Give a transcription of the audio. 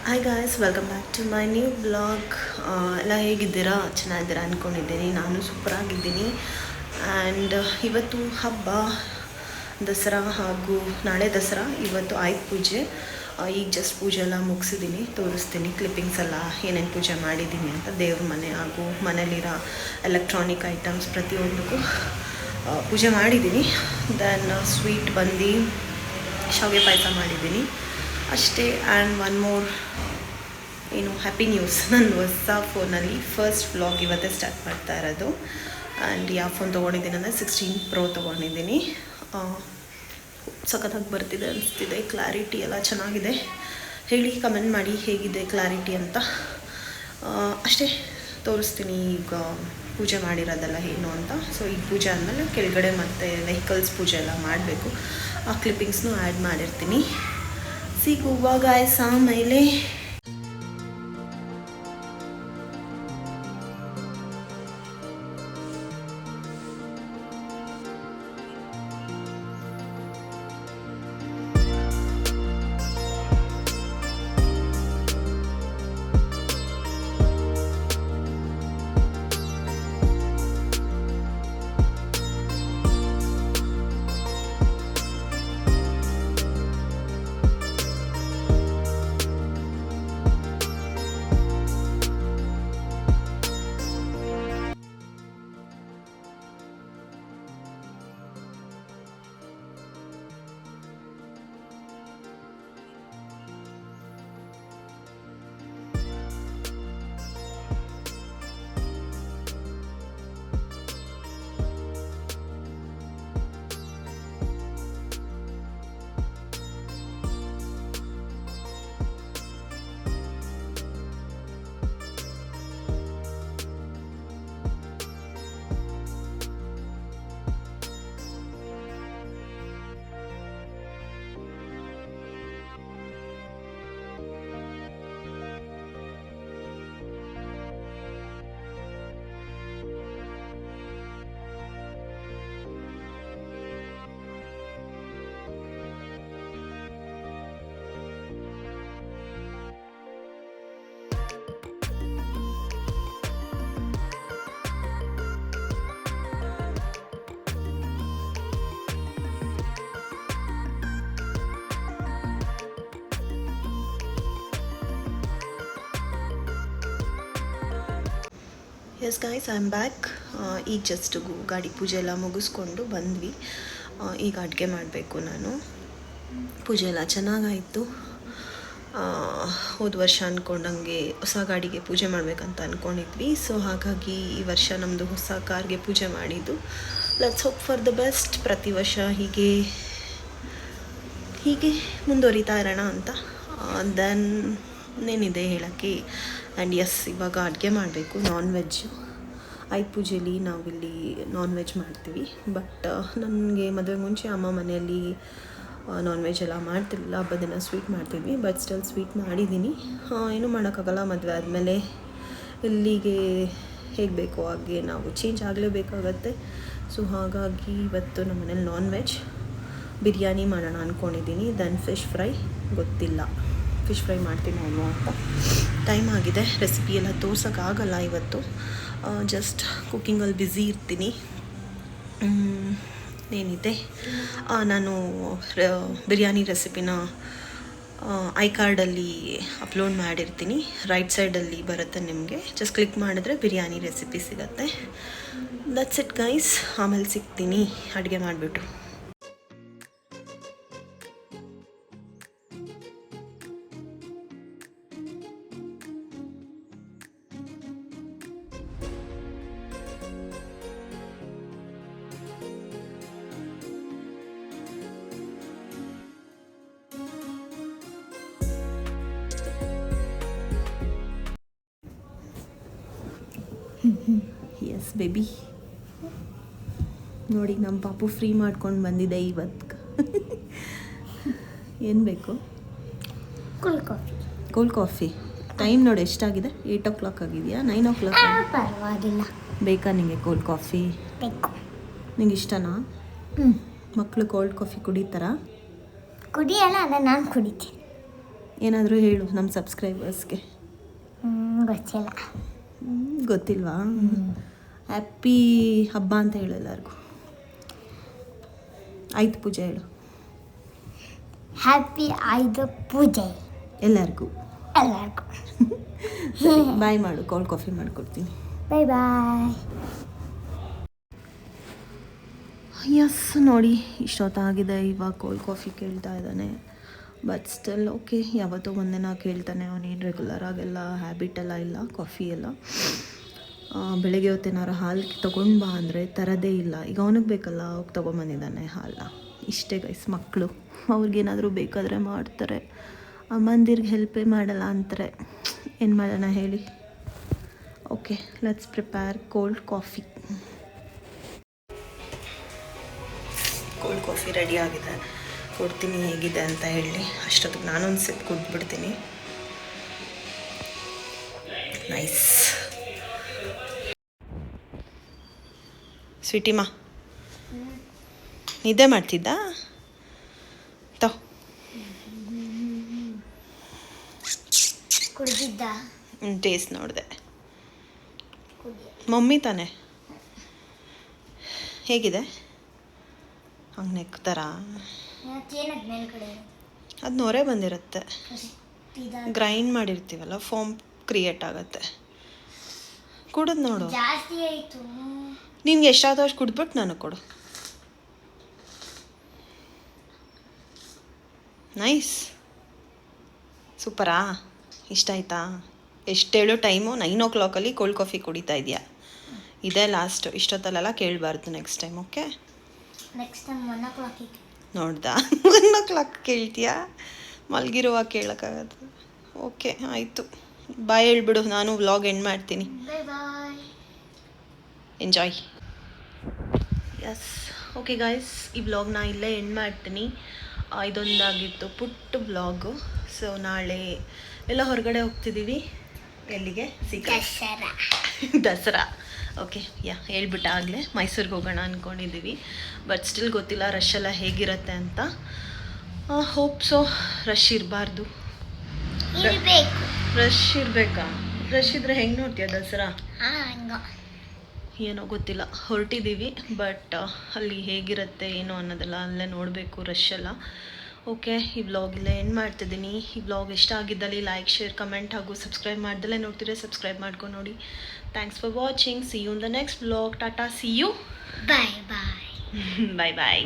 Hi guys, welcome back to my new blog. ಎಲ್ಲ ಹೇಗಿದ್ದೀರಾ? ಚೆನ್ನಾಗಿದ್ದೀರಾ ಅಂದ್ಕೊಂಡಿದ್ದೀನಿ. ನಾನು ಸೂಪರಾಗಿದ್ದೀನಿ. ಆ್ಯಂಡ್ ಇವತ್ತು ಹಬ್ಬ ದಸರಾ ಹಾಗೂ ನಾಳೆ ದಸರಾ, ಇವತ್ತು ಆಯುಧ ಪೂಜೆ. ಈಗ ಜಸ್ಟ್ ಪೂಜೆ ಎಲ್ಲ ಮುಗಿಸಿದ್ದೀನಿ, ತೋರಿಸ್ತೀನಿ ಕ್ಲಿಪ್ಪಿಂಗ್ಸ್ ಎಲ್ಲ ಏನೇನು ಪೂಜೆ ಮಾಡಿದ್ದೀನಿ ಅಂತ. ದೇವ್ರ ಮನೆ ಹಾಗೂ ಮನೇಲಿರೋ ಎಲೆಕ್ಟ್ರಾನಿಕ್ ಐಟಮ್ಸ್ ಪ್ರತಿಯೊಂದಕ್ಕೂ ಪೂಜೆ ಮಾಡಿದ್ದೀನಿ. ದೆನ್ ಸ್ವೀಟ್ ಬಂದು ಶಾವಿಗೆ ಪಾಯಸ ಮಾಡಿದ್ದೀನಿ ಅಷ್ಟೇ. ಆ್ಯಂಡ್ ಒನ್ ಮೋರ್, ಏನು ಹ್ಯಾಪಿ ನ್ಯೂಸ್, ನನ್ನ ಹೊಸ ಫೋನಲ್ಲಿ ಫಸ್ಟ್ ವ್ಲಾಗ್ ಇವತ್ತೇ ಸ್ಟಾರ್ಟ್ ಮಾಡ್ತಾ ಇರೋದು. ಆ್ಯಂಡ್ ಯಾವ ಫೋನ್ ತೊಗೊಂಡಿದ್ದೀನಿ ಅಂದರೆ 16 Pro ತೊಗೊಂಡಿದ್ದೀನಿ. ಸಖತ್ತಾಗಿ ಬರ್ತಿದೆ ಅನಿಸ್ತಿದೆ. ಕ್ಲಾರಿಟಿ ಎಲ್ಲ ಚೆನ್ನಾಗಿದೆ. ಹೇಳಿ, ಕಮೆಂಟ್ ಮಾಡಿ ಹೇಗಿದೆ ಕ್ಲಾರಿಟಿ ಅಂತ. ಅಷ್ಟೇ, ತೋರಿಸ್ತೀನಿ ಈಗ ಪೂಜೆ ಮಾಡಿರೋದೆಲ್ಲ ಏನು ಅಂತ. ಸೊ ಈಗ ಪೂಜೆ ಆದಮೇಲೆ ಕೆಳಗಡೆ ಮತ್ತೆ ವೆಹಿಕಲ್ಸ್ ಪೂಜೆ ಎಲ್ಲ ಮಾಡಬೇಕು. ಆ ಕ್ಲಿಪ್ಪಿಂಗ್ಸ್ನೂ ಆ್ಯಡ್ ಮಾಡಿರ್ತೀನಿ. ಸಿಗುವ ಗಾಯ್ಸ್ ಆಮೇಲೆ. Yes guys, I am back. ಈಗ ಜಸ್ಟ್ ಗಾಡಿ ಪೂಜೆ ಎಲ್ಲ ಮುಗಿಸ್ಕೊಂಡು ಬಂದ್ವಿ. ಈಗ ಅಡುಗೆ ಮಾಡಬೇಕು ನಾನು. ಪೂಜೆ ಎಲ್ಲ ಚೆನ್ನಾಗಾಯಿತು. ಹೋದ ವರ್ಷ ಅಂದ್ಕೊಂಡಂಗೆ ಹೊಸ ಗಾಡಿಗೆ ಪೂಜೆ ಮಾಡಬೇಕಂತ ಅಂದ್ಕೊಂಡಿದ್ವಿ. ಸೊ ಹಾಗಾಗಿ ಈ ವರ್ಷ ನಮ್ಮದು ಹೊಸ ಕಾರ್ಗೆ ಪೂಜೆ ಮಾಡಿದ್ದು. Let's hope for the best. ಪ್ರತಿ ವರ್ಷ ಹೀಗೆ ಮುಂದುವರಿತಾ ಇರೋಣ ಅಂತ. ದೆನ್ ಏನಿದೆ ಹೇಳೋಕ್ಕೆ. ಆ್ಯಂಡ್ ಎಸ್, ಇವಾಗ ಅಡುಗೆ ಮಾಡಬೇಕು. Non veg. ಆಯುಧ ಪೂಜೆಯಲ್ಲಿ ನಾವಿಲ್ಲಿ ನಾನ್ ವೆಜ್ ಮಾಡ್ತೀವಿ. ಬಟ್ ನನಗೆ ಮದುವೆ ಮುಂಚೆ ಅಮ್ಮ ಮನೆಯಲ್ಲಿ ನಾನ್ ವೆಜ್ ಎಲ್ಲ ಮಾಡ್ತಿರ್ಲಿಲ್ಲ. ಹಬ್ಬದ ದಿನ ಸ್ವೀಟ್ ಮಾಡ್ತಿದ್ವಿ. ಬಟ್ ಸ್ಟಿಲ್ ಸ್ವೀಟ್ ಮಾಡಿದ್ದೀನಿ. ಏನೂ ಮಾಡೋಕ್ಕಾಗಲ್ಲ, ಮದುವೆ ಆದಮೇಲೆ ಇಲ್ಲಿಗೆ ಹೇಗೆ ಬೇಕೋ ಹಾಗೆ ನಾವು ಚೇಂಜ್ ಆಗಲೇಬೇಕಾಗತ್ತೆ. ಸೊ ಹಾಗಾಗಿ ಇವತ್ತು ನಮ್ಮ ಮನೇಲಿ ನಾನ್ ವೆಜ್ ಬಿರಿಯಾನಿ ಮಾಡೋಣ ಅಂದ್ಕೊಂಡಿದ್ದೀನಿ. ದೆನ್ ಫಿಶ್ ಫ್ರೈ, ಗೊತ್ತಿಲ್ಲ ಫಿಶ್ ಫ್ರೈ ಮಾಡ್ತೀನಿ ಅವನು ಅಂತ. ಟೈಮ್ ಆಗಿದೆ. ರೆಸಿಪಿ ಎಲ್ಲ ತೋರ್ಸೋಕ್ಕಾಗಲ್ಲ ಇವತ್ತು. ಜಸ್ಟ್ ಕುಕ್ಕಿಂಗಲ್ಲಿ ಬ್ಯುಸಿ ಇರ್ತೀನಿ. ಏನಿದೆ, ನಾನು ಬಿರಿಯಾನಿ ರೆಸಿಪಿನ ಐಕಾರ್ಡಲ್ಲಿ ಅಪ್ಲೋಡ್ ಮಾಡಿರ್ತೀನಿ. ರೈಟ್ ಸೈಡಲ್ಲಿ ಬರುತ್ತೆ ನಿಮಗೆ. ಜಸ್ಟ್ ಕ್ಲಿಕ್ ಮಾಡಿದ್ರೆ ಬಿರಿಯಾನಿ ರೆಸಿಪಿ ಸಿಗುತ್ತೆ. That's it guys. ಆಮೇಲೆ ಸಿಗ್ತೀನಿ ಅಡುಗೆ ಮಾಡಿಬಿಟ್ಟು. ಎಸ್ ಬೇಬಿ, ನೋಡಿ ನಮ್ಮ ಪಾಪು ಫ್ರೀ ಮಾಡ್ಕೊಂಡು ಬಂದಿದೆ ಇವತ್ತು. ಏನು ಬೇಕು? Cold coffee. ಟೈಮ್ ನೋಡಿ ಎಷ್ಟಾಗಿದೆ? 8 o'clock ಆಗಿದೆಯಾ? 9 o'clock? ಪರವಾಗಿಲ್ಲ. ಬೇಕಾ ನಿಮಗೆ ಕೋಲ್ಡ್ ಕಾಫಿ? ಬೇಕು. ನಿಂಗೆ ಇಷ್ಟನಾ? ಮಕ್ಕಳು ಕೋಲ್ಡ್ ಕಾಫಿ ಕುಡಿತಾರಾ? ಕುಡಿಯಲ್ಲ, ಅದನ್ನು ನಾನು ಕುಡಿತೀನಿ. ಏನಾದರೂ ಹೇಳು ನಮ್ಮ ಸಬ್ಸ್ಕ್ರೈಬರ್ಸ್ಗೆ. ಗೊತ್ತಿಲ್ಲ. ಗೊತ್ತಿಲ್ವಾ? ಹ್ಯಾಪಿ ಹಬ್ಬ ಅಂತ ಹೇಳು ಎಲ್ಲರಿಗೂ. ಆಯ್ತು ಪೂಜೆ ಹೇಳು. ಹ್ಯಾಪಿ ಆಯುಧ ಪೂಜೆ ಎಲ್ಲರಿಗೂ. ಸರಿ, ಬಾಯ್ ಮಾಡು, ಕೋಲ್ಡ್ ಕಾಫಿ ಮಾಡಿಕೊಡ್ತೀನಿ. ಬಾಯ್ ಬಾಯ್. ಎಸ್ ನೋಡಿ, ಇಷ್ಟೊತ್ತಾಗಿದೆ, ಇವಾಗ ಕೋಲ್ಡ್ ಕಾಫಿ ಕೇಳ್ತಾ ಇದ್ದಾನೆ. ಬಟ್ ಸ್ಟಿಲ್ ಓಕೆ, ಯಾವತ್ತೋ ಒಂದಿನ ಕೇಳ್ತಾನೆ. ಅವನೇನು ರೆಗ್ಯುಲರ್ ಆಗೆಲ್ಲ ಹ್ಯಾಬಿಟೆಲ್ಲ ಇಲ್ಲ ಕಾಫಿ ಎಲ್ಲ. ಬೆಳಗ್ಗೆ ಹೊತ್ತೇನಾರು ಹಾಲು ತೊಗೊಂಡು ಬಾ ಅಂದರೆ ತರೋದೇ ಇಲ್ಲ. ಈಗ ಅವನಿಗೆ ಬೇಕಲ್ಲ, ಹೋಗಿ ತೊಗೊಂಬಂದಿದ್ದಾನೆ ಹಾಲನ್ನ. ಇಷ್ಟೇ ಗೈಸ್, ಮಕ್ಕಳು ಅವ್ರಿಗೇನಾದರೂ ಬೇಕಾದರೆ ಮಾಡ್ತಾರೆ, ಅಮ್ಮಂದಿರ್ಗೆ ಹೆಲ್ಪೇ ಮಾಡಲ್ಲ ಅಂತಾರೆ. ಏನು ಮಾಡೋಣ ಹೇಳಿ. Okay, let's prepare cold coffee. Cold coffee ready ಆಗಿದೆ, ಕೊಡ್ತೀನಿ ಹೇಗಿದೆ ಅಂತ ಹೇಳಿ. ಅಷ್ಟೊತ್ತಿಗೆ ನಾನೊಂದು ಸಿಪ್ ಕುಡಿದ್ಬಿಡ್ತೀನಿ. ನೈಸ್. ಸ್ವೀಟಿಮಾ ನಿದ್ದೆ ಮಾಡ್ತಿದ್ದ? ಕುಡಿದಿದ್ದ? ಟೇಸ್ಟ್ ನೋಡಿದೆ. ಮಮ್ಮಿ ತಾನೆ, ಹೇಗಿದೆ? ಹಂಗೆ ನೆಕ್ತಾರ? ಅದು ನೊರೆ ಬಂದಿರುತ್ತೆ, ಗ್ರೈಂಡ್ ಮಾಡಿರ್ತೀವಲ್ಲ, ಫೋಮ್ ಕ್ರಿಯೇಟ್ ಆಗುತ್ತೆ. ಕುಡಿದು ನೋಡು. ಜಾಸ್ತಿ ಆಯಿತು. ನಿನ್ಗೆ ಎಷ್ಟಾದೋ ಅಷ್ಟು ಕುಡಿದ್ಬಿಟ್ಟು ನನಗೆ ಕೊಡು. ನೈಸ್, ಸೂಪರಾ? ಇಷ್ಟ ಆಯ್ತಾ? ಎಷ್ಟು ಹೇಳೋ ಟೈಮು? 9 o'clock ಕೋಲ್ಡ್ ಕಾಫಿ ಕುಡಿತಾ ಇದೆಯಾ? ಇದೇ ಲಾಸ್ಟು, ಇಷ್ಟೊತ್ತಲ್ಲೆಲ್ಲ ಕೇಳಬಾರ್ದು next time. Okay, next time 1 o'clock. ನೋಡ್ದಾ? 1 o'clock ಕೇಳ್ತೀಯಾ? ಮಲಗಿರುವಾಗ ಕೇಳೋಕ್ಕಾಗತ್ತೆ. ಓಕೆ ಆಯಿತು, ಬಾಯ್ ಹೇಳ್ಬಿಡು, ನಾನು ವ್ಲಾಗ್ ಎಂಡ್ ಮಾಡ್ತೀನಿ. Bye bye, enjoy. Yes, okay guys, ಈ ವ್ಲಾಗ್ನ ಇಲ್ಲೇ ಎಂಡ್ ಮಾಡ್ತೀನಿ. ಇದೊಂದಾಗಿತ್ತು ಪುಟ್ಟ ವ್ಲಾಗು. ಸೊ ನಾಳೆ ಎಲ್ಲ ಹೊರಗಡೆ ಹೋಗ್ತಿದ್ದೀವಿ. ಎಲ್ಲಿಗೆ? ದಸರಾ. ಓಕೆ, ಹೇಳ್ಬಿಟ್ಟ ಆಗಲೇ ಮೈಸೂರಿಗೆ ಹೋಗೋಣ ಅಂದ್ಕೊಂಡಿದ್ದೀವಿ. ಬಟ್ ಸ್ಟಿಲ್ ಗೊತ್ತಿಲ್ಲ ರಶ್ ಎಲ್ಲ ಹೇಗಿರುತ್ತೆ ಅಂತ. ಹೋಪ್ ಸೊ ರಶ್ ಇರಬಾರ್ದು. ರಶ್ ಇರಬೇಕಾ? ರಶ್ ಇದ್ರೆ ಹೆಂಗೆ ನೋಡ್ತೀಯ ದಸರಾ? ಏನೋ ಗೊತ್ತಿಲ್ಲ, ಹೊರಟಿದ್ದೀವಿ. ಬಟ್ ಅಲ್ಲಿ ಹೇಗಿರುತ್ತೆ ಏನೋ ಅನ್ನೋದೆಲ್ಲ ಅಲ್ಲೇ ನೋಡಬೇಕು, ರಶ್ ಎಲ್ಲ. ಓಕೆ, ಈ ವ್ಲಾಗ್ ಇಲ್ಲೇ ಎಂಡ್ ಮಾಡ್ತಿದ್ದೀನಿ. ಈ ವ್ಲಾಗ್ ಇಷ್ಟ ಆಗಿದ್ದಲ್ಲಿ ಲೈಕ್, ಶೇರ್, ಕಮೆಂಟ್ ಹಾಗೂ ಸಬ್ಸ್ಕ್ರೈಬ್ ಮಾಡ್ದಲ್ಲೇ ನೋಡ್ತಿದ್ರೆ ಸಬ್ಸ್ಕ್ರೈಬ್ ಮಾಡ್ಕೊಂಡು ನೋಡಿ. Thanks for watching. See you in the next vlog. Tata, see you. Bye bye. Bye bye.